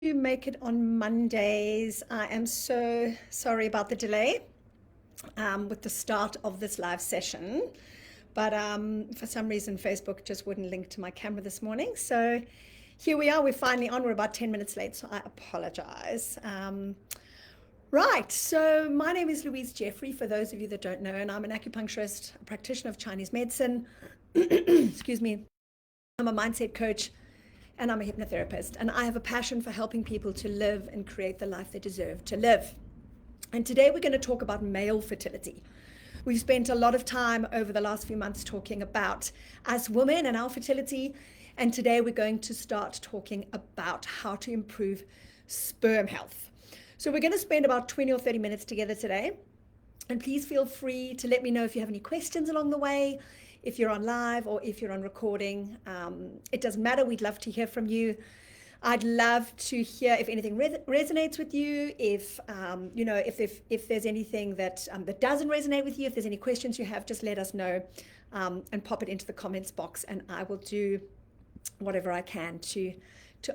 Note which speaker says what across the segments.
Speaker 1: To make it on Mondays. I am so sorry about the delay with the start of this live session, but for some reason Facebook just wouldn't link to my camera this morning. So here we are, we're finally on. We're about 10 minutes late, so I apologize. Right, so my name is Louise Jeffrey, for those of you that don't know, and I'm an acupuncturist, a practitioner of Chinese medicine. Excuse me. I'm a mindset coach, and I'm a hypnotherapist, and I have a passion for helping people to live and create the life they deserve to live. And today we're going to talk about male fertility. We've spent a lot of time over the last few months talking about us women and our fertility, and today we're going to start talking about how to improve sperm health. So we're going to spend about 20 or 30 minutes together today, and please feel free to let me know if you have any questions along the way, if you're on live or if you're on recording. It doesn't matter. We'd love to hear from you. I'd love to hear if anything resonates with you, if if there's anything that doesn't resonate with you, if there's any questions you have, just let us know and pop it into the comments box, and I will do whatever I can to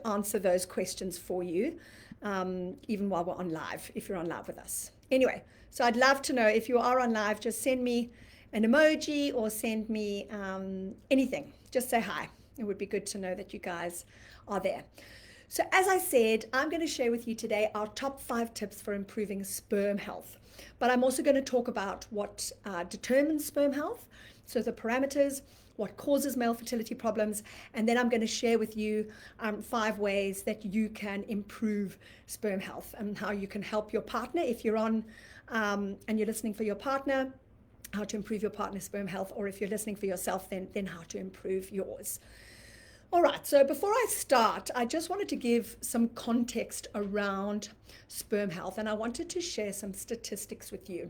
Speaker 1: answer those questions for you, even while we're on live, if you're on live with us. Anyway, so I'd love to know if you are on live, just send me an emoji or send me anything. Just say hi. It would be good to know that you guys are there. So as I said, I'm going to share with you today our top 5 tips for improving sperm health. But I'm also going to talk about what determines sperm health, so the parameters, what causes male fertility problems, and then I'm going to share with you 5 ways that you can improve sperm health and how you can help your partner if you're on and you're listening for your partner, how to improve your partner's sperm health, or if you're listening for yourself, then how to improve yours. All right, so before I start, I just wanted to give some context around sperm health, and I wanted to share some statistics with you.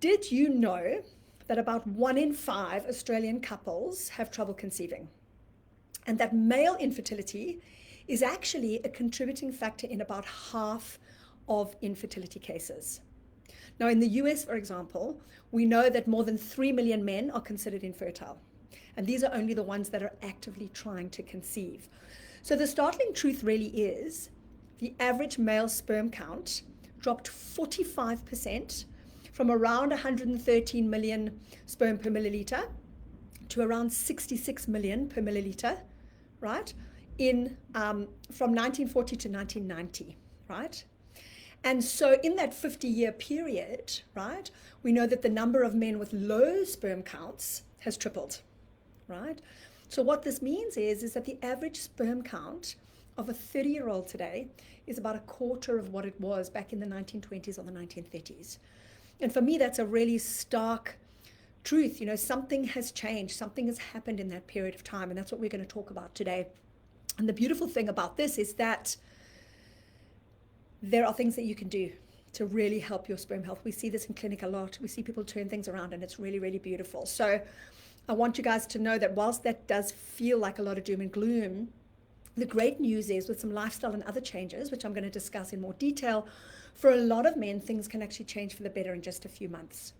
Speaker 1: Did you know that about 1 in 5 Australian couples have trouble conceiving, and that male infertility is actually a contributing factor in about half of infertility cases? Now, in the US, for example, we know that more than 3 million men are considered infertile. And these are only the ones that are actively trying to conceive. So the startling truth really is the average male sperm count dropped 45% from around 113 million sperm per milliliter to around 66 million per milliliter, right? From 1940 to 1990, right? And so in that 50-year period, right, we know that the number of men with low sperm counts has tripled, right? So what this means is that the average sperm count of a 30-year-old today is about a quarter of what it was back in the 1920s or the 1930s. And for me, that's a really stark truth. You know, something has changed, something has happened in that period of time, and that's what we're going to talk about today. And the beautiful thing about this is that there are things that you can do to really help your sperm health. We see this in clinic a lot. We see people turn things around, and it's really, really beautiful. So I want you guys to know that whilst that does feel like a lot of doom and gloom, the great news is with some lifestyle and other changes, which I'm going to discuss in more detail, for a lot of men, things can actually change for the better in just a few months.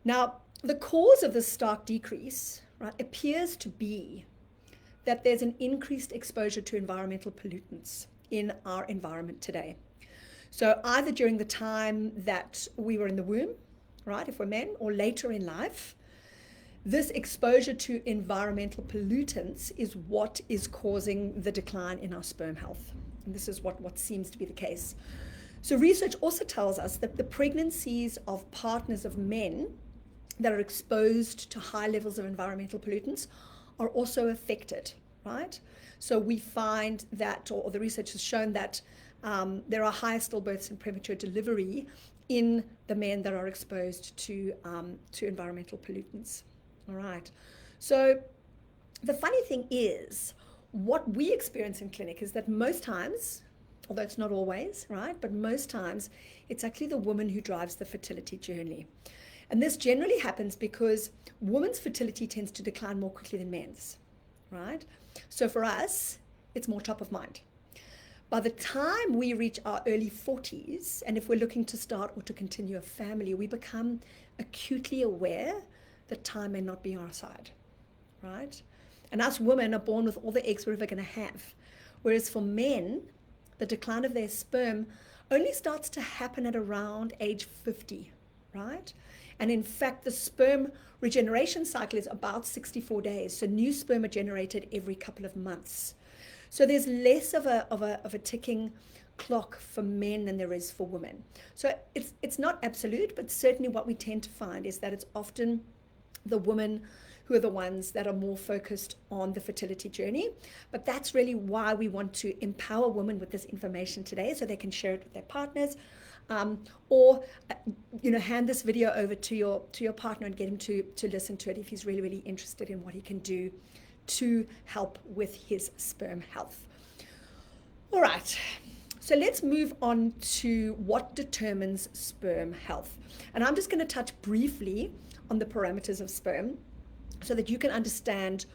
Speaker 1: Now, the cause of this stark decrease, right, appears to be that there's an increased exposure to environmental pollutants in our environment today. So either during the time that we were in the womb, right, if we're men, or later in life, this exposure to environmental pollutants is what is causing the decline in our sperm health. And this is what seems to be the case. So research also tells us that the pregnancies of partners of men that are exposed to high levels of environmental pollutants are also affected, right? So we find that, or the research has shown that there are higher stillbirths and premature delivery in the men that are exposed to environmental pollutants. All right. So the funny thing is, what we experience in clinic is that most times, although it's not always, right, but most times it's actually the woman who drives the fertility journey. And this generally happens because women's fertility tends to decline more quickly than men's, right? So for us, it's more top of mind. By the time we reach our early 40s, and if we're looking to start or to continue a family, we become acutely aware that time may not be on our side, right? And us women are born with all the eggs we're ever going to have. Whereas for men, the decline of their sperm only starts to happen at around age 50, right? And in fact, the sperm regeneration cycle is about 64 days. So new sperm are generated every couple of months. So there's less of a ticking clock for men than there is for women. So it's not absolute, but certainly what we tend to find is that it's often the women who are the ones that are more focused on the fertility journey. But that's really why we want to empower women with this information today, so they can share it with their partners, or hand this video over to your partner and get him to listen to it if he's really, really interested in what he can do to help with his sperm health. All right, so let's move on to what determines sperm health. And I'm just going to touch briefly on the parameters of sperm, so that you can understand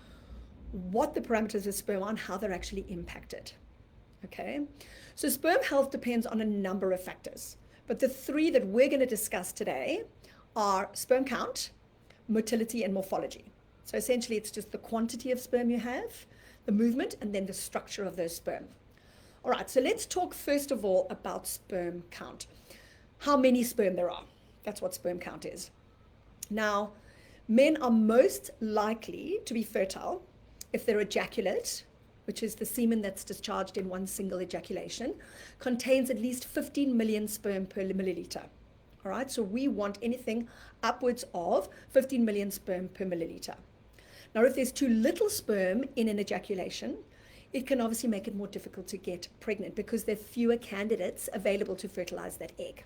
Speaker 1: what the parameters of sperm are and how they're actually impacted. Okay, so sperm health depends on a number of factors, but the three that we're going to discuss today are sperm count, motility, and morphology. So essentially, it's just the quantity of sperm you have, the movement, and then the structure of those sperm. All right, so let's talk first of all about sperm count. How many sperm there are. That's what sperm count is. Now, men are most likely to be fertile if their ejaculate, which is the semen that's discharged in one single ejaculation, contains at least 15 million sperm per milliliter. All right, so we want anything upwards of 15 million sperm per milliliter. Now, if there's too little sperm in an ejaculation, it can obviously make it more difficult to get pregnant because there are fewer candidates available to fertilize that egg.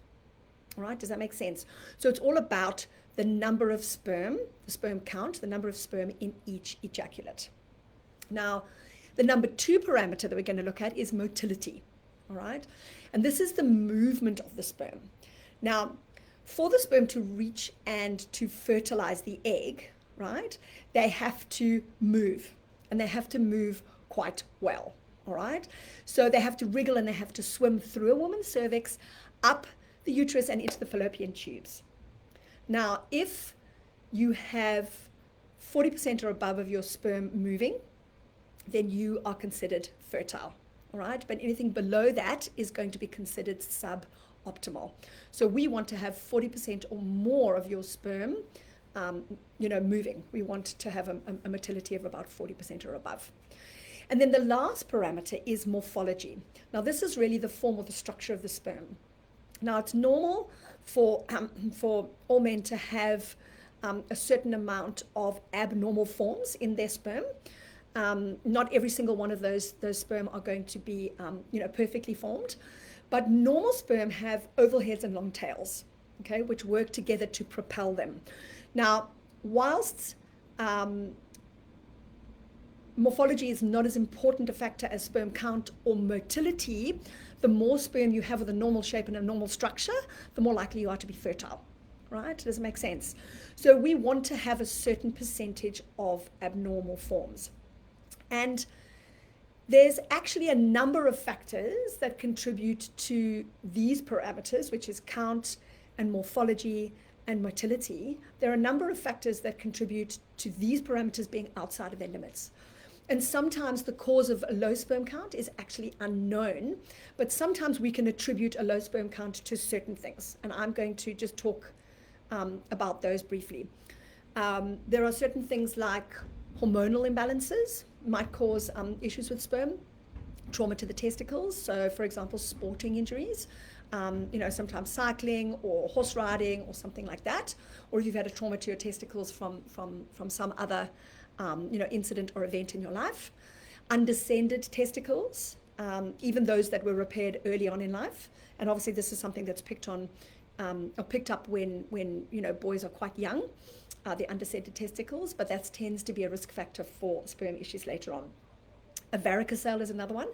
Speaker 1: All right, does that make sense? So it's all about the number of sperm, the sperm count, the number of sperm in each ejaculate. Now, the number 2 parameter that we're going to look at is motility. All right, and this is the movement of the sperm. Now, for the sperm to reach and to fertilize the egg, right, they have to move, and they have to move quite well. All right, so they have to wriggle and they have to swim through a woman's cervix, up the uterus and into the fallopian tubes. Now, if you have 40% or above of your sperm moving, then you are considered fertile, all right? But anything below that is going to be considered suboptimal. So we want to have 40% or more of your sperm, moving. We want to have a motility of about 40% or above. And then the last parameter is morphology. Now, this is really the form or the structure of the sperm. Now, it's normal for all men to have a certain amount of abnormal forms in their sperm. Not every single one of those sperm are going to be perfectly formed, but normal sperm have oval heads and long tails, okay, which work together to propel them. Now, whilst morphology is not as important a factor as sperm count or motility, the more sperm you have with a normal shape and a normal structure, the more likely you are to be fertile, right? Does it make sense? So we want to have a certain percentage of abnormal forms. And there's actually a number of factors that contribute to these parameters, which is count and morphology and motility. There are a number of factors that contribute to these parameters being outside of their limits. And sometimes the cause of a low sperm count is actually unknown, but sometimes we can attribute a low sperm count to certain things. And I'm going to just talk about those briefly. There are certain things like hormonal imbalances might cause issues with sperm, trauma to the testicles. So, for example, sporting injuries, sometimes cycling or horse riding or something like that. Or if you've had a trauma to your testicles from some other incident or event in your life. Undescended testicles, even those that were repaired early on in life. And obviously this is something that's picked up when boys are quite young, the undescended testicles, but that tends to be a risk factor for sperm issues later on. A varicocele is another one.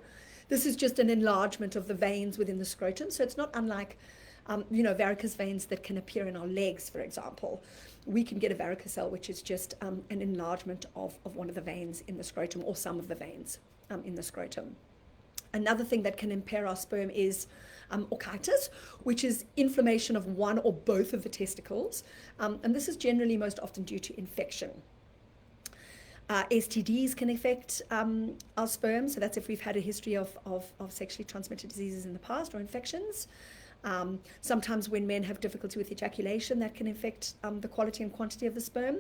Speaker 1: This is just an enlargement of the veins within the scrotum. So it's not unlike varicose veins that can appear in our legs, for example. We can get a varicocele, which is just an enlargement of one of the veins in the scrotum, or some of the veins in the scrotum. Another thing that can impair our sperm is orchitis, which is inflammation of one or both of the testicles. And this is generally most often due to infection. STDs can affect our sperm. So that's if we've had a history of sexually transmitted diseases in the past or infections. Sometimes when men have difficulty with ejaculation, that can affect the quality and quantity of the sperm.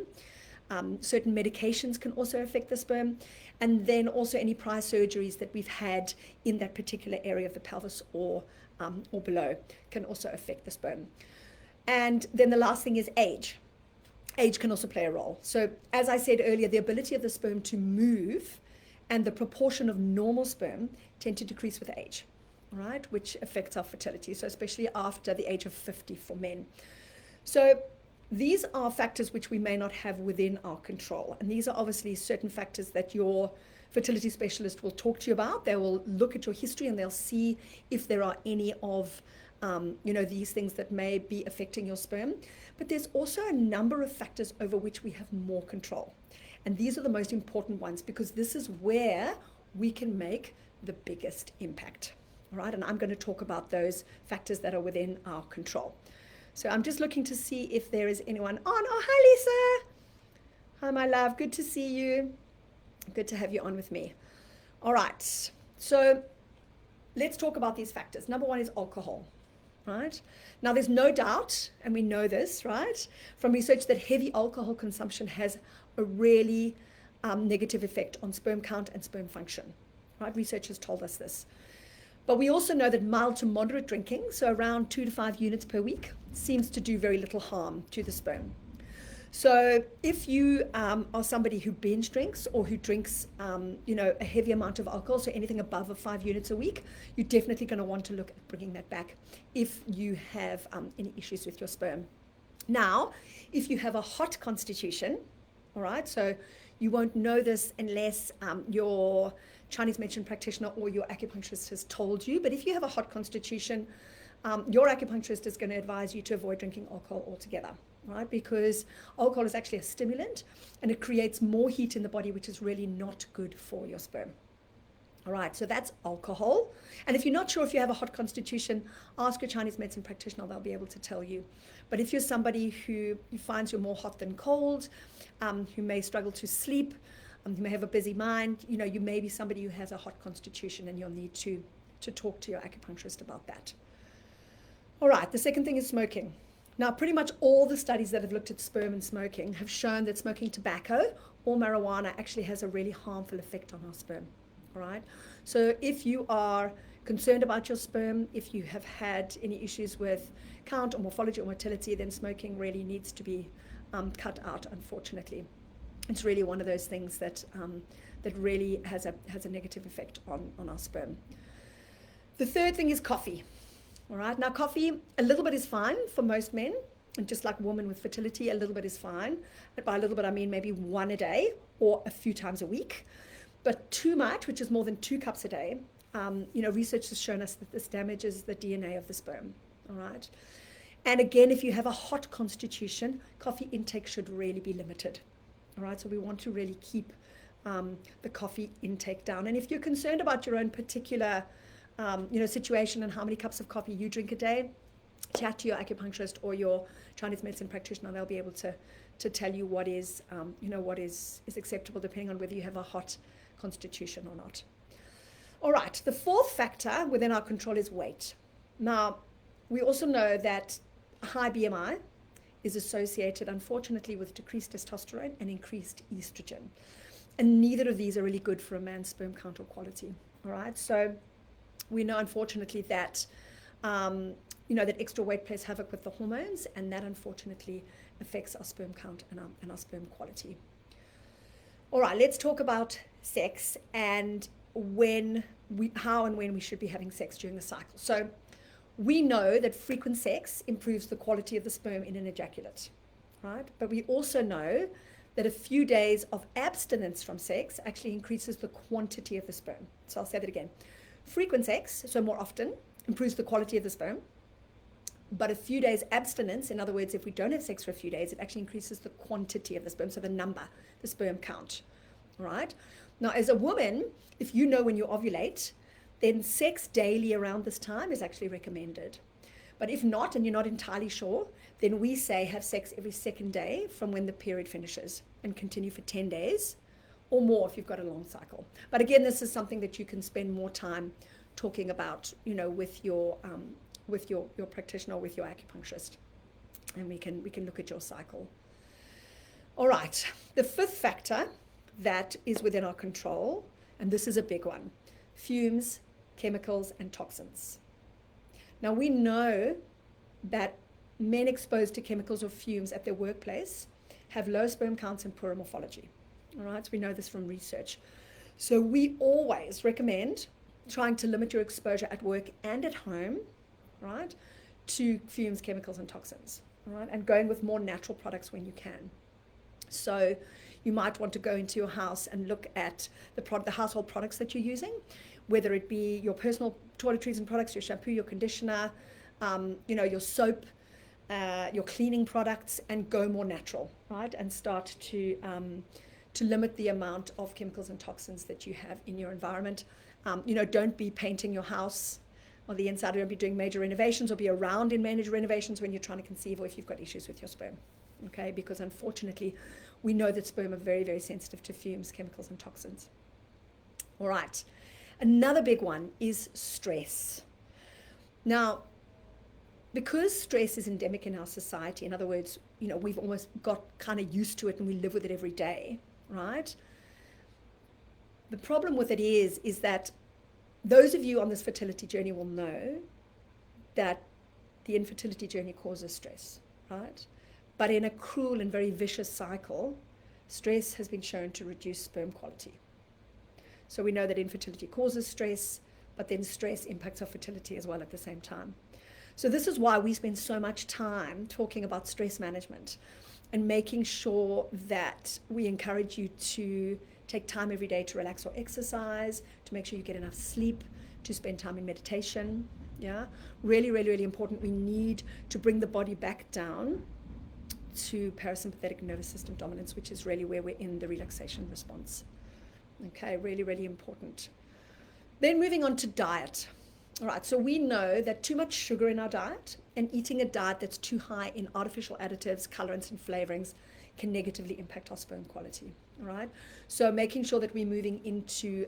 Speaker 1: Certain medications can also affect the sperm. And then also any prior surgeries that we've had in that particular area of the pelvis or below can also affect the sperm. And then the last thing is age. Age can also play a role. So as I said earlier, the ability of the sperm to move and the proportion of normal sperm tend to decrease with age, right? Which affects our fertility. So especially after the age of 50 for men. So these are factors which we may not have within our control. And these are obviously certain factors that your fertility specialist will talk to you about. They will look at your history and they'll see if there are any of these things that may be affecting your sperm. But there's also a number of factors over which we have more control. And these are the most important ones because this is where we can make the biggest impact. All right, and I'm going to talk about those factors that are within our control. So I'm just looking to see if there is anyone on. Oh, hi, Lisa. Hi, my love. Good to see you. Good to have you on with me. All right. So let's talk about these factors. Number one is alcohol, right? Now, there's no doubt, and we know this, right, from research that heavy alcohol consumption has a really negative effect on sperm count and sperm function, right? Research has told us this. But we also know that mild to moderate drinking, so around 2 to 5 units per week, seems to do very little harm to the sperm. So if you are somebody who binge drinks or who drinks, a heavy amount of alcohol, so anything above 5 units a week, you're definitely going to want to look at bringing that back if you have any issues with your sperm. Now, if you have a hot constitution, all right, so you won't know this unless your Chinese medicine practitioner or your acupuncturist has told you, but if you have a hot constitution, your acupuncturist is going to advise you to avoid drinking alcohol altogether, right? Because alcohol is actually a stimulant and it creates more heat in the body, which is really not good for your sperm. All right, so that's alcohol. And if you're not sure if you have a hot constitution, ask your Chinese medicine practitioner, they'll be able to tell you. But if you're somebody who finds you're more hot than cold, who may struggle to sleep, you may have a busy mind, you may be somebody who has a hot constitution and you'll need to talk to your acupuncturist about that. All right, the second thing is smoking. Now, pretty much all the studies that have looked at sperm and smoking have shown that smoking tobacco or marijuana actually has a really harmful effect on our sperm. All right, so if you are concerned about your sperm, if you have had any issues with count or morphology or motility, then smoking really needs to be cut out, unfortunately. It's really one of those things that really has a negative effect on our sperm. The third thing is coffee. All right, now coffee, a little bit is fine for most men, and just like women with fertility, a little bit is fine. But by a little bit, I mean maybe 1 a day or a few times a week. But too much, which is more than 2 cups a day, research has shown us that this damages the DNA of the sperm. All right, and again, if you have a hot constitution, coffee intake should really be limited. All right, so we want to really keep the coffee intake down. And if you're concerned about your own particular situation and how many cups of coffee you drink a day, chat to your acupuncturist or your Chinese medicine practitioner. They'll be able to tell you what is acceptable depending on whether you have a hot constitution or not. All right, the fourth factor within our control is weight. Now, we also know that high BMI is associated, unfortunately, with decreased testosterone and increased estrogen. And neither of these are really good for a man's sperm count or quality. All right, so we know, unfortunately, that that extra weight plays havoc with the hormones, and that unfortunately affects our sperm count and our sperm quality. All right, let's talk about sex and how and when we should be having sex during the cycle. So we know that frequent sex improves the quality of the sperm in an ejaculate, right? But we also know that a few days of abstinence from sex actually increases the quantity of the sperm. So I'll say that again. Frequent sex, so more often, improves the quality of the sperm. But a few days abstinence, in other words, if we don't have sex for a few days, it actually increases the quantity of the sperm, so the number, the sperm count, all right? Now, as a woman, if you know when you ovulate, then sex daily around this time is actually recommended. But if not, and you're not entirely sure, then we say have sex every second day from when the period finishes and continue for 10 days or more if you've got a long cycle. But again, this is something that you can spend more time talking about, with your practitioner, with your acupuncturist, and we can look at your cycle. All right, the fifth factor that is within our control, and this is a big one: fumes, chemicals, and toxins. Now, we know that men exposed to chemicals or fumes at their workplace have low sperm counts and poorer morphology. All right, so we know this from research. So we always recommend trying to limit your exposure at work and at home, right, to fumes, chemicals, and toxins, all right, and going with more natural products when you can. So you might want to go into your house and look at the household products that you're using, whether it be your personal toiletries and products, your shampoo, your conditioner, your soap, your cleaning products, and go more natural, right? And start to limit the amount of chemicals and toxins that you have in your environment. Don't be painting your house on the inside. Don't be doing major renovations or be around in major renovations when you're trying to conceive or if you've got issues with your sperm, okay? Because unfortunately, we know that sperm are very, very sensitive to fumes, chemicals, and toxins. All right. Another big one is stress. Now, because stress is endemic in our society, in other words, we've almost got kind of used to it and we live with it every day, right? The problem with it is that those of you on this fertility journey will know that the infertility journey causes stress, right? But in a cruel and very vicious cycle, stress has been shown to reduce sperm quality. So we know that infertility causes stress, but then stress impacts our fertility as well at the same time. So this is why we spend so much time talking about stress management and making sure that we encourage you to take time every day to relax or exercise, to make sure you get enough sleep, to spend time in meditation. Yeah, really, really, really important. We need to bring the body back down to parasympathetic nervous system dominance, which is really where we're in the relaxation response. Okay, really, really important. Then moving on to diet. All right, so we know that too much sugar in our diet and eating a diet that's too high in artificial additives, colorants, and flavorings can negatively impact our sperm quality. All right, so making sure that we're moving into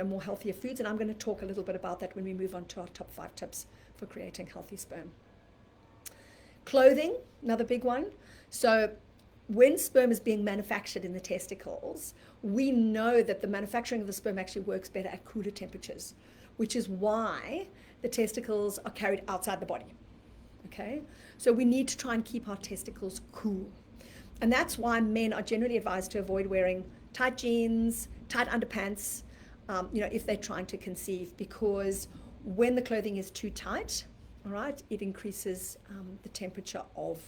Speaker 1: more healthier foods, and I'm going to talk a little bit about that when we move on to our top 5 tips for creating healthy sperm. Clothing, another big one. So when sperm is being manufactured in the testicles, we know that the manufacturing of the sperm actually works better at cooler temperatures, which is why the testicles are carried outside the body, okay? So we need to try and keep our testicles cool. And that's why men are generally advised to avoid wearing tight jeans, tight underpants, if they're trying to conceive, because when the clothing is too tight, all right, it increases the temperature of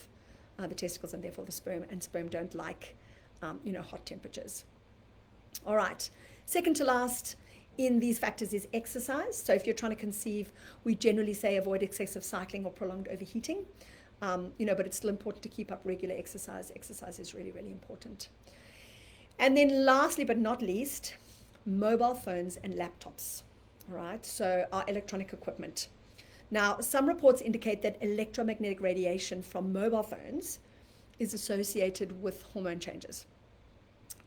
Speaker 1: the testicles and therefore the sperm, and sperm don't like, hot temperatures. All right, second to last in these factors is exercise. So if you're trying to conceive, we generally say avoid excessive cycling or prolonged overheating, but it's still important to keep up regular exercise. Exercise is really, really important. And then lastly, but not least, mobile phones and laptops, all right? So our electronic equipment. Now, some reports indicate that electromagnetic radiation from mobile phones is associated with hormone changes.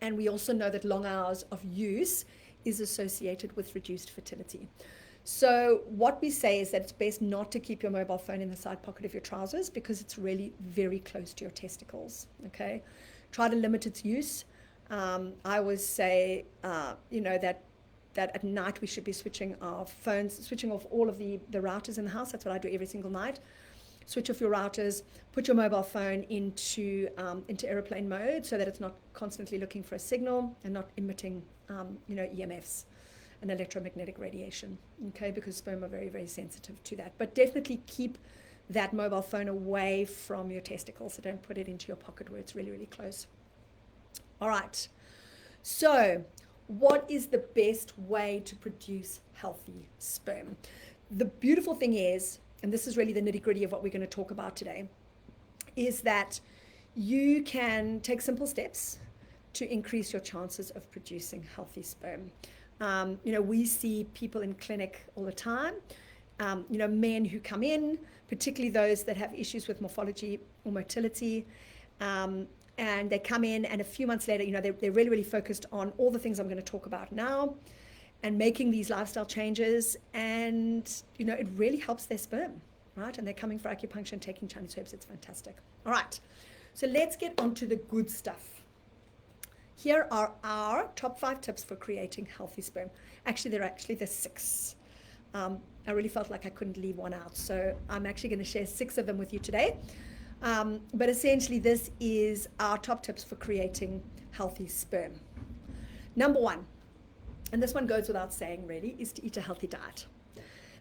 Speaker 1: And we also know that long hours of use is associated with reduced fertility. So what we say is that it's best not to keep your mobile phone in the side pocket of your trousers because it's really very close to your testicles, okay? Try to limit its use. I always say, that at night we should be switching off all of the routers in the house. That's what I do every single night. Switch off your routers, put your mobile phone into airplane mode so that it's not constantly looking for a signal and not emitting, EMFs and electromagnetic radiation, okay, because sperm are very, very sensitive to that. But definitely keep that mobile phone away from your testicles, so don't put it into your pocket where it's really, really close. All right, so what is the best way to produce healthy sperm? The beautiful thing is, and this is really the nitty-gritty of what we're going to talk about today, is that you can take simple steps to increase your chances of producing healthy sperm. We see people in clinic all the time, men who come in, particularly those that have issues with morphology or motility, and they come in, and a few months later, they're really, really focused on all the things I'm going to talk about now and making these lifestyle changes, and, it really helps their sperm, right? And they're coming for acupuncture and taking Chinese herbs. It's fantastic. All right, so let's get on to the good stuff. Here are our top 5 tips for creating healthy sperm. Actually, there's 6. I really felt like I couldn't leave one out, so I'm actually going to share 6 of them with you today. But essentially, this is our top tips for creating healthy sperm. Number 1, and this one goes without saying really, is to eat a healthy diet.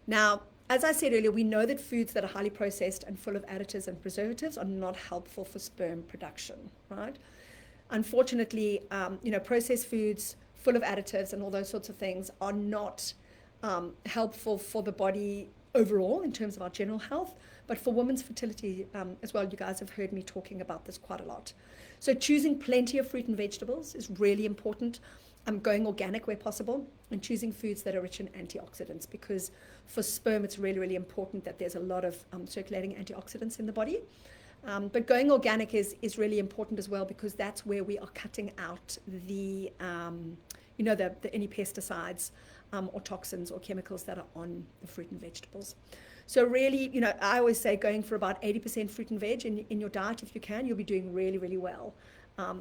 Speaker 1: Now, as I said earlier, we know that foods that are highly processed and full of additives and preservatives are not helpful for sperm production, right? Unfortunately, processed foods full of additives and all those sorts of things are not helpful for the body overall in terms of our general health, but for women's fertility as well. You guys have heard me talking about this quite a lot. So choosing plenty of fruit and vegetables is really important. Going organic where possible, and choosing foods that are rich in antioxidants, because for sperm it's really, really important that there's a lot of circulating antioxidants in the body. But going organic is really important as well, because that's where we are cutting out the any pesticides or toxins or chemicals that are on the fruit and vegetables. So really, I always say going for about 80% fruit and veg in your diet, if you can, you'll be doing really, really well.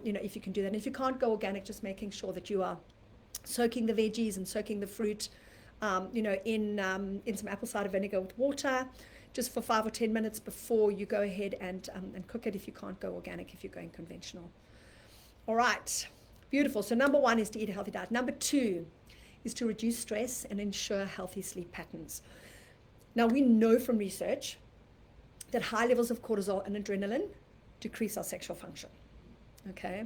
Speaker 1: If you can do that. And if you can't go organic, just making sure that you are soaking the veggies and soaking the fruit, in some apple cider vinegar with water, just for 5 or 10 minutes before you go ahead and cook it, if you can't go organic, if you're going conventional. All right, beautiful. So number 1 is to eat a healthy diet. Number 2 is to reduce stress and ensure healthy sleep patterns. Now, we know from research that high levels of cortisol and adrenaline decrease our sexual function. Okay,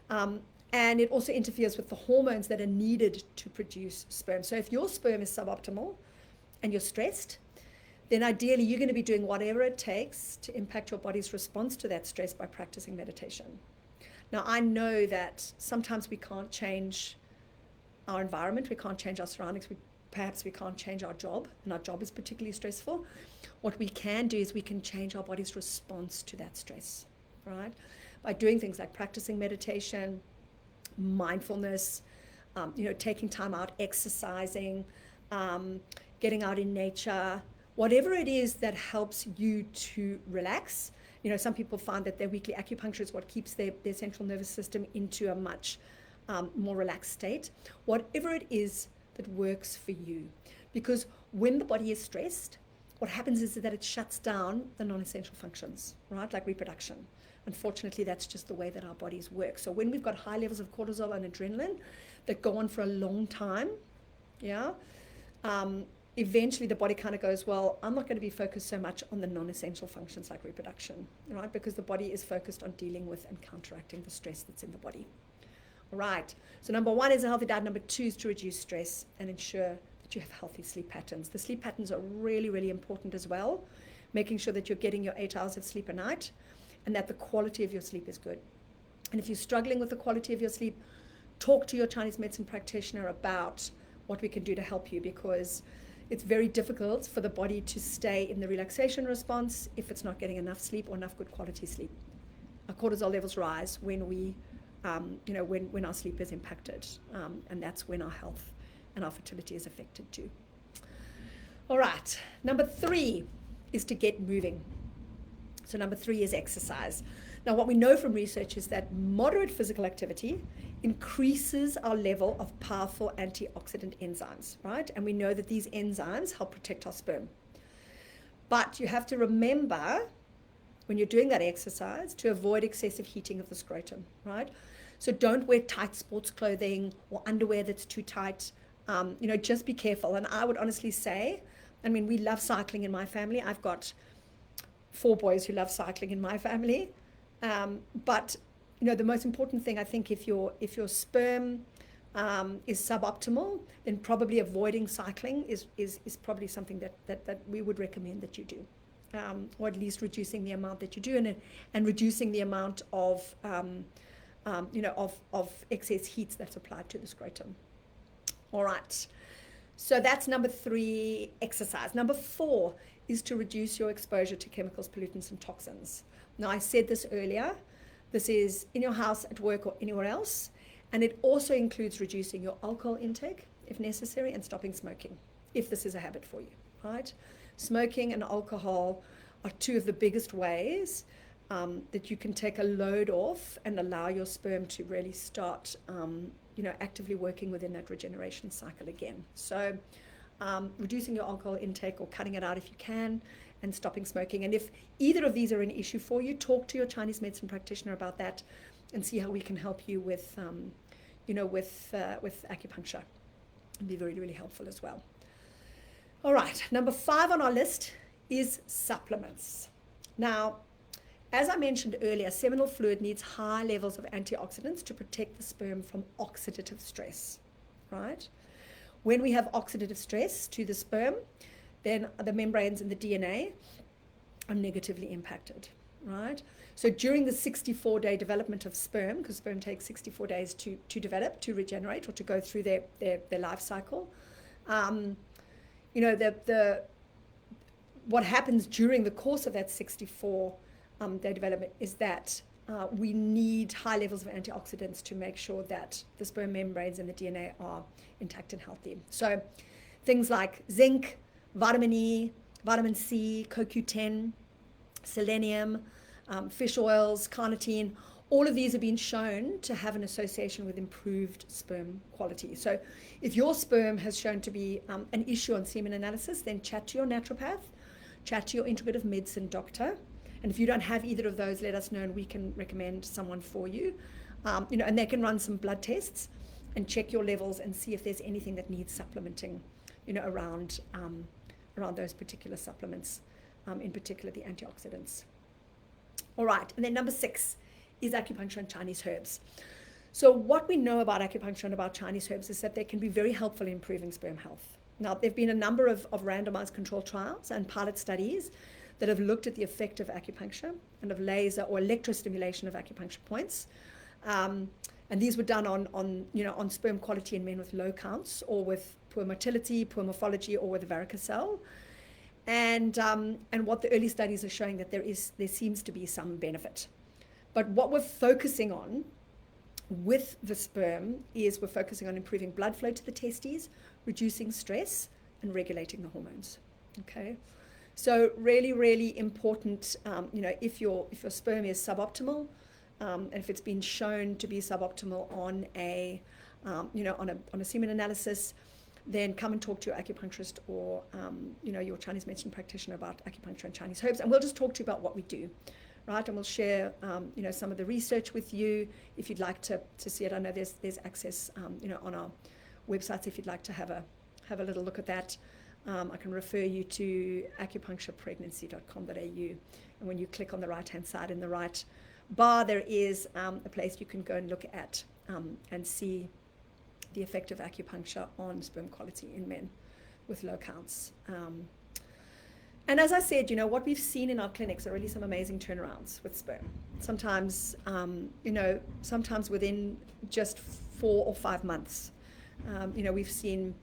Speaker 1: and it also interferes with the hormones that are needed to produce sperm. So if your sperm is suboptimal and you're stressed, then ideally you're going to be doing whatever it takes to impact your body's response to that stress by practicing meditation. Now, I know that sometimes we can't change our environment, we can't change our surroundings, perhaps we can't change our job, and our job is particularly stressful. What we can do is we can change our body's response to that stress, right? By doing things like practicing meditation, mindfulness, taking time out, exercising, getting out in nature, whatever it is that helps you to relax. Some people find that their weekly acupuncture is what keeps their central nervous system into a much more relaxed state. Whatever it is that works for you. Because when the body is stressed, what happens is that it shuts down the non-essential functions, right? Like reproduction. Unfortunately, that's just the way that our bodies work. So when we've got high levels of cortisol and adrenaline that go on for a long time, eventually the body kind of goes, well, I'm not going to be focused so much on the non-essential functions like reproduction, right? Because the body is focused on dealing with and counteracting the stress that's in the body. All right. So number 1 is a healthy diet. Number 2 is to reduce stress and ensure that you have healthy sleep patterns. The sleep patterns are really, really important as well. Making sure that you're getting your 8 hours of sleep a night, and that the quality of your sleep is good. And if you're struggling with the quality of your sleep, talk to your Chinese medicine practitioner about what we can do to help you, because it's very difficult for the body to stay in the relaxation response if it's not getting enough sleep or enough good quality sleep. Our cortisol levels rise when when our sleep is impacted, and that's when our health and our fertility is affected too. All right, number 3 is to get moving. So number 3 is exercise. Now, what we know from research is that moderate physical activity increases our level of powerful antioxidant enzymes, right? And we know that these enzymes help protect our sperm. But you have to remember, when you're doing that exercise, to avoid excessive heating of the scrotum, right? So don't wear tight sports clothing or underwear that's too tight. Just be careful. And I would honestly say, we love cycling in my family. I've got 4 boys who love cycling in my family. But the most important thing, I think, if your sperm is suboptimal, then probably avoiding cycling is probably something that we would recommend that you do, or at least reducing the amount that you do, and reducing the amount of excess heat that's applied to the scrotum. All right. So that's number 3, exercise. Number 4 is to reduce your exposure to chemicals, pollutants, and toxins. Now, I said this earlier. This is in your house, at work, or anywhere else. And it also includes reducing your alcohol intake, if necessary, and stopping smoking, if this is a habit for you, right? Smoking and alcohol are two of the biggest ways that you can take a load off and allow your sperm to really start, actively working within that regeneration cycle again. So reducing your alcohol intake or cutting it out if you can, and stopping smoking. And if either of these are an issue for you, talk to your Chinese medicine practitioner about that and see how we can help you with acupuncture. It'd be really, really helpful as well. All right, number 5 on our list is supplements. Now, as I mentioned earlier, seminal fluid needs high levels of antioxidants to protect the sperm from oxidative stress, right? When we have oxidative stress to the sperm, then the membranes and the DNA are negatively impacted, right? So during the 64-day development of sperm, because sperm takes 64 days to develop, to regenerate, or to go through their life cycle, what happens during the course of that 64-day development is that we need high levels of antioxidants to make sure that the sperm membranes and the DNA are intact and healthy. So things like zinc, vitamin E, vitamin C, CoQ10, selenium, fish oils, carnitine, all of these have been shown to have an association with improved sperm quality. So if your sperm has shown to be an issue on semen analysis, then chat to your naturopath, chat to your integrative medicine doctor. And if you don't have either of those, let us know and we can recommend someone for you. And they can run some blood tests and check your levels and see if there's anything that needs supplementing, around those particular supplements, in particular the antioxidants. All right, and then number 6 is acupuncture and Chinese herbs. So what we know about acupuncture and about Chinese herbs is that they can be very helpful in improving sperm health. Now, there have been a number of randomized controlled trials and pilot studies that have looked at the effect of acupuncture and of laser or electrostimulation of acupuncture points. And these were done on sperm quality in men with low counts or with poor motility, poor morphology, or with varicocele. And what the early studies are showing that there seems to be some benefit. But what we're focusing on with the sperm is we're focusing on improving blood flow to the testes, reducing stress, and regulating the hormones. Okay, so really, really important. If your sperm is suboptimal, and if it's been shown to be suboptimal on a semen analysis, then come and talk to your acupuncturist or your Chinese medicine practitioner about acupuncture and Chinese herbs, and we'll just talk to you about what we do, right? And we'll share some of the research with you if you'd like to see it. I know there's access on our websites if you'd like to have a little look at that. I can refer you to acupuncturepregnancy.com.au, and when you click on the right hand side in the right bar, there is a place you can go and look at and see the effect of acupuncture on sperm quality in men with low counts. And as I said, what we've seen in our clinics are really some amazing turnarounds with sperm. Sometimes, sometimes within just 4 or 5 months. We've seen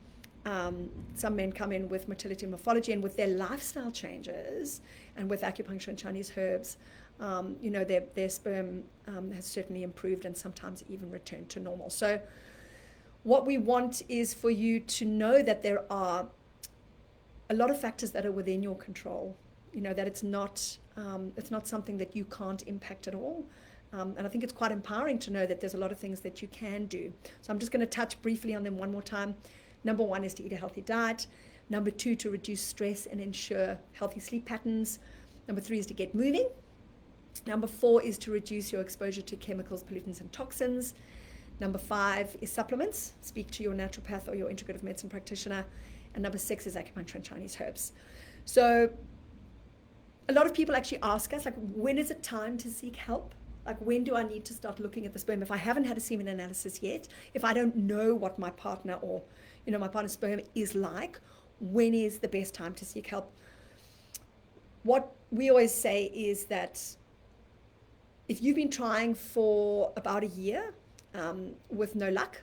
Speaker 1: some men come in with motility and morphology, and with their lifestyle changes and with acupuncture and Chinese herbs, their sperm has certainly improved and sometimes even returned to normal. So what we want is for you to know that there are a lot of factors that are within your control, that it's not something that you can't impact at all. And I think it's quite empowering to know that there's a lot of things that you can do. So I'm just going to touch briefly on them one more time. Number 1 is to eat a healthy diet. Number 2, to reduce stress and ensure healthy sleep patterns. Number 3 is to get moving. Number 4 is to reduce your exposure to chemicals, pollutants, and toxins. Number 5 is supplements. Speak to your naturopath or your integrative medicine practitioner. And number 6 is acupuncture and Chinese herbs. So a lot of people actually ask us, when is it time to seek help? When do I need to start looking at the sperm? If I haven't had a semen analysis yet, if I don't know what my partner or, my partner's sperm is like, when is the best time to seek help? What we always say is that if you've been trying for about a year with no luck,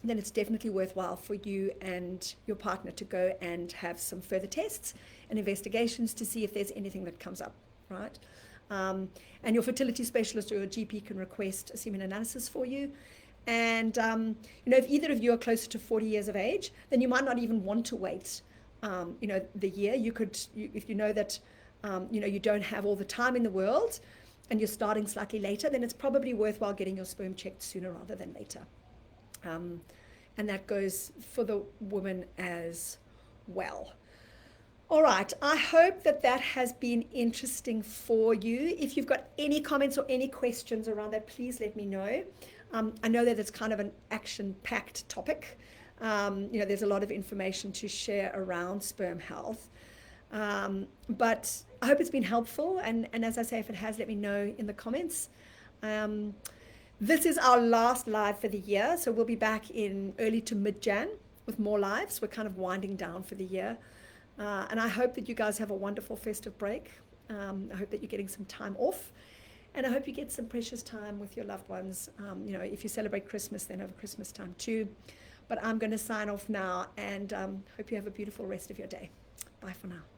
Speaker 1: then it's definitely worthwhile for you and your partner to go and have some further tests and investigations to see if there's anything that comes up, right? And your fertility specialist or your GP can request a semen analysis for you. And, if either of you are closer to 40 years of age, then you might not even want to wait, the year. If you know that, you don't have all the time in the world and you're starting slightly later, then it's probably worthwhile getting your sperm checked sooner rather than later. And that goes for the woman as well. All right, I hope that has been interesting for you. If you've got any comments or any questions around that, please let me know. I know that it's kind of an action-packed topic. There's a lot of information to share around sperm health. But I hope it's been helpful. And as I say, if it has, let me know in the comments. This is our last live for the year. So we'll be back in early to mid-Jan with more lives. We're kind of winding down for the year. And I hope that you guys have a wonderful festive break. I hope that you're getting some time off. And I hope you get some precious time with your loved ones. If you celebrate Christmas, then over Christmas time too. But I'm going to sign off now and hope you have a beautiful rest of your day. Bye for now.